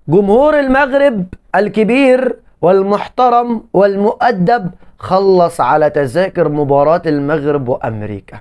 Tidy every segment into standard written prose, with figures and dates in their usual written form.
جمهور المغرب الكبير والمحترم والمؤدب خلص على تذاكر مباراة المغرب وأمريكا.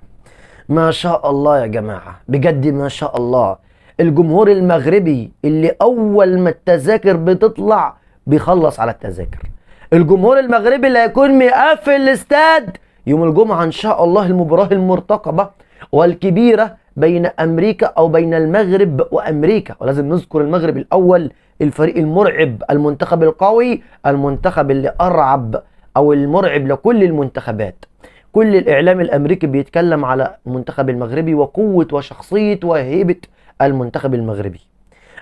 ما شاء الله يا جماعة، بجد ما شاء الله. الجمهور المغربي اللي أول ما التذاكر بتطلع بيخلص على التذاكر. الجمهور المغربي اللي هيكون مقفل الاستاد يوم الجمعة إن شاء الله. المباراة المرتقبة والكبيرة بين أمريكا أو بين المغرب وأمريكا، ولازم نذكر المغرب الأول، الفريق المرعب، المنتخب القوي، المنتخب اللي أرعب أو المرعب لكل المنتخبات. كل الإعلام الأمريكي بيتكلم على المنتخب المغربي وقوة وشخصية وهيبة المنتخب المغربي.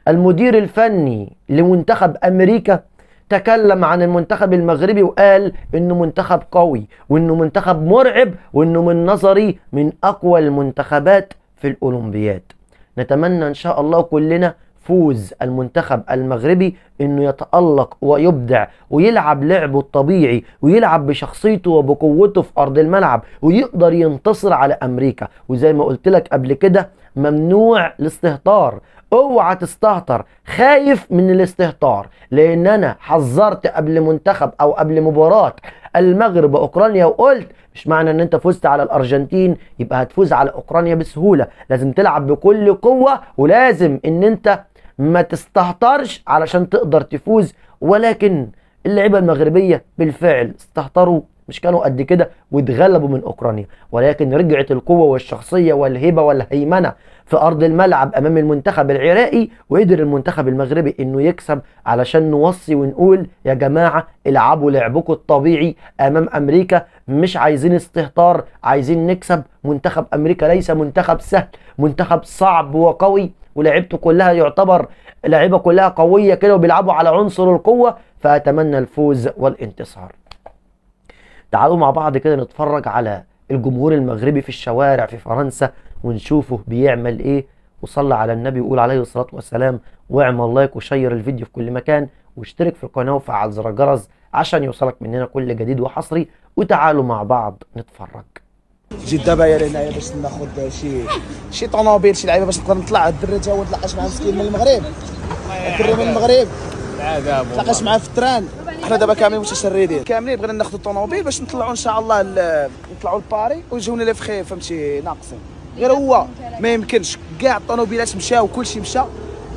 المدير الفني لمنتخب أمريكا تكلم عن المنتخب المغربي وقال إنه منتخب قوي وإنه منتخب مرعب وإنه من نظري من أقوى المنتخبات في الأولمبياد. نتمنى إن شاء الله كلنا فوز المنتخب المغربي، إنه يتألق ويبدع ويلعب لعبه الطبيعي ويلعب بشخصيته وبقوته في أرض الملعب ويقدر ينتصر على أمريكا. وزي ما قلت لك قبل كده، ممنوع الاستهتار، اوعى تستهتر، خايف من الاستهتار، لان انا حذرت قبل منتخب او قبل مباراة المغرب واوكرانيا وقلت مش معنى ان انت فزت على الارجنتين يبقى هتفوز على اوكرانيا بسهولة. لازم تلعب بكل قوة ولازم ان انت ما تستهترش علشان تقدر تفوز. ولكن اللعيبة المغربية بالفعل استهتروا، مش كانوا قد كده واتغلبوا من اوكرانيا، ولكن رجعت القوة والشخصية والهبة والهيمنة في ارض الملعب امام المنتخب العراقي، وقدر المنتخب المغربي انه يكسب. علشان نوصي ونقول يا جماعة العبوا لعبكم الطبيعي امام امريكا، مش عايزين استهتار، عايزين نكسب. منتخب امريكا ليس منتخب سهل، منتخب صعب وقوي، ولاعيبته كلها يعتبر لاعيبة كلها قوية كده وبيلعبوا على عنصر القوة. فاتمنى الفوز والانتصار. تعالوا مع بعض كده نتفرج على الجمهور المغربي في الشوارع في فرنسا ونشوفه بيعمل ايه. وصلى على النبي وقول عليه الصلاة والسلام، واعمل لايك وشير الفيديو في كل مكان واشترك في القناة وفعل زر الجرس عشان يوصلك مننا كل جديد وحصري. وتعالوا مع بعض نتفرج. جيت دابا يا هنايا باش ناخذ شي طوموبيل، شي لعيبه باش نقدر نطلع. الدري تا هو تلاقاش مع مسكين من المغرب، الدري من المغرب تلاقاش معاه في التران. حنا دابا كاملين متشردين، كاملين بغينا ناخذ الطوموبيل باش نطلعوا ان شاء الله نطلعوا لباري ويجيونا لي فخي فهمتي ناقصين. غير هو ما يمكنش، كاع الطوموبيلات مشاو كلشي مشى،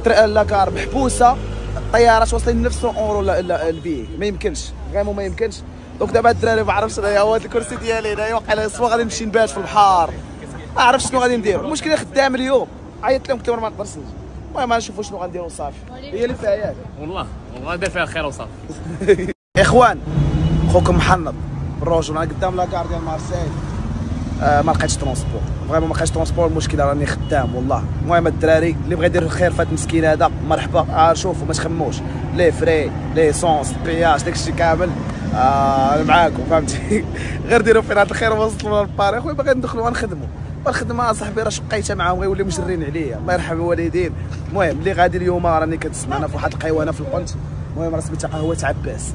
لاكار محبوسه، الطيارات واصلين 900 اورو البي، ما يمكنش غير ما يمكنش. دونك دابا الدراري ما عرفتش انايا هو الكرسي ديالي هنايا واقيلا سوا غادي نمشي نبات في البحر، ما عرفتش شنو غادي ندير. المشكل خدام اليوم، عيطت لهم قلت لهم ما نقدرش نجي. المهم نشوفوا شنو غنديروا صافي، هي اللي فيها ياك والله ندير فيها الخير وصافي. اخوان خوكم محنط بالرجل، انا قدام لاكار ديال مارسيل ما لقيتش ترونسبور، فريمون ما لقيتش ترونسبور. المشكله راني خدام والله. المهم الدراري اللي بغى يدير الخير فهاد المسكين هذا مرحبا. شوفوا ما تخموش لي فري لي سونس بياج داكشي كامل انا معاكم فهمتي. غير ديروا فينا هاد الخير ووصلوا للباري. اخويا باغي ندخلوا غنخدموا، والخدمه صاحبي راه شقيتها معاهم غيوليو مجرين عليا، الله يرحم الوالدين. المهم اللي غادي اليوم راني كنتسمع انا في واحد القهوه في البنت. المهم راه سميتها قهوه عباس،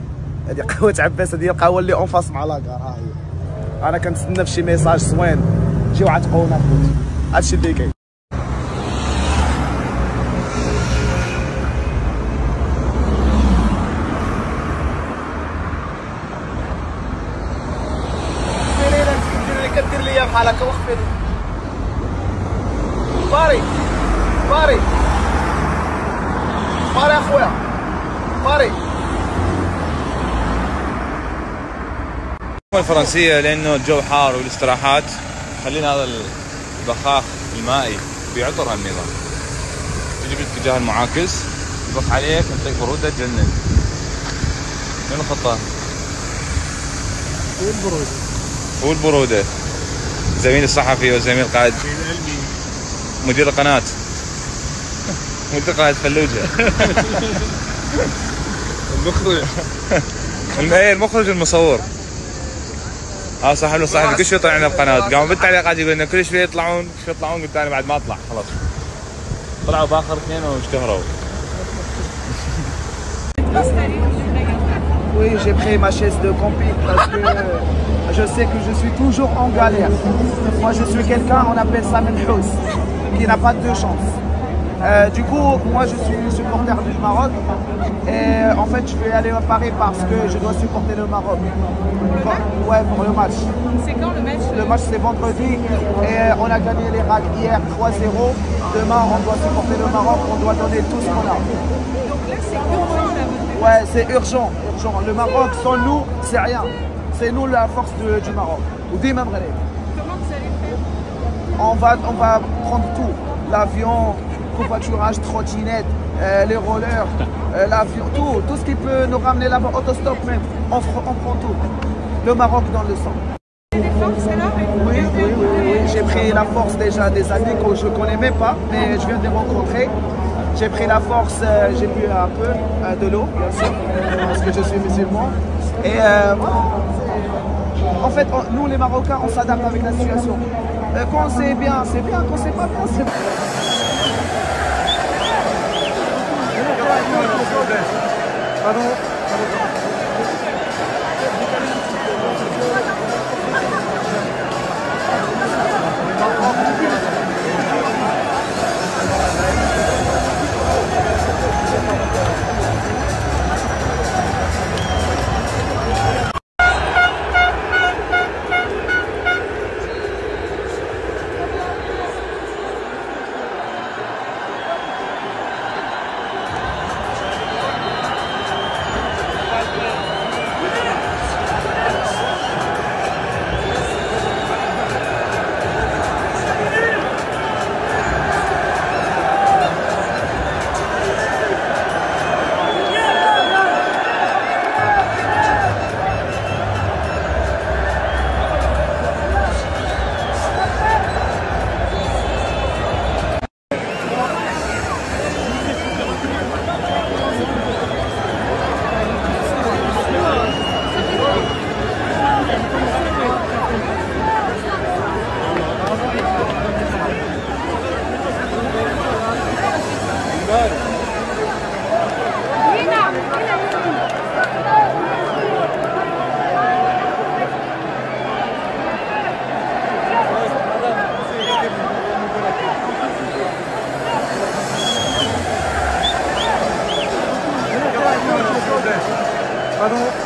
هذه قهوه عباس، هذه القهوه اللي اون فاس مع لاكار. ها هي انا كنتسنى في شي ميساج زوين جيو عتقونا خوت. هادشي اللي كاين. كدير ليا بحال هكا وخفي باري باري باري اخويا باري. الفرنسية لأنه الجو حار والاستراحات خلينا هذا البخاخ المائي بيعطر هالنظام. تجي بالاتجاه المعاكس يبخ عليك يعطيك برودة تجنن. من الخطة؟ والبرودة. زميل الصحفي وزميل قائد مدير القناة مدير قناة فلوجة. المخرج المصور. صاحب كل شوي يطلع لنا بقناه، قاموا بالتعليقات يقول لنا كل شوي يطلعون قلت انا بعد ما اطلع خلاص. طلعوا باخر اثنين واشتهروا. Oui, j'ai pris ma chaise de camping parce que je sais que je suis toujours en galère. Moi, je suis quelqu'un, on appelle ça menhous. qui n'a pas de chance. Du coup, moi je suis supporter du Maroc et en fait je vais aller à Paris parce que je dois supporter le Maroc. Ouais, pour le match. C'est quand le match? Le match c'est vendredi et on a gagné l'Irak hier 3-0. Demain on doit supporter le Maroc, on doit donner tout ce qu'on a. Donc là c'est urgent là votre... Ouais, c'est urgent, urgent. Le Maroc sans nous, c'est rien. C'est nous la force du Maroc. Ou des Comment vous allez faire? on va prendre tout. L'avion, covoiturage, trottinette, les rollers, l'avion, tout ce qui peut nous ramener là-bas, autostop même, on prend tout. Le Maroc dans le sang. Des forces là? Oui. J'ai pris la force déjà des amis que je ne connais même pas, mais je viens de les rencontrer. J'ai pris la force, j'ai bu un peu de l'eau, bien sûr, parce que je suis musulman. Et voilà. En fait, nous les Marocains, on s'adapte avec la situation. Quand c'est bien, c'est bien. Quand c'est pas bien, c'est bien. Pardon.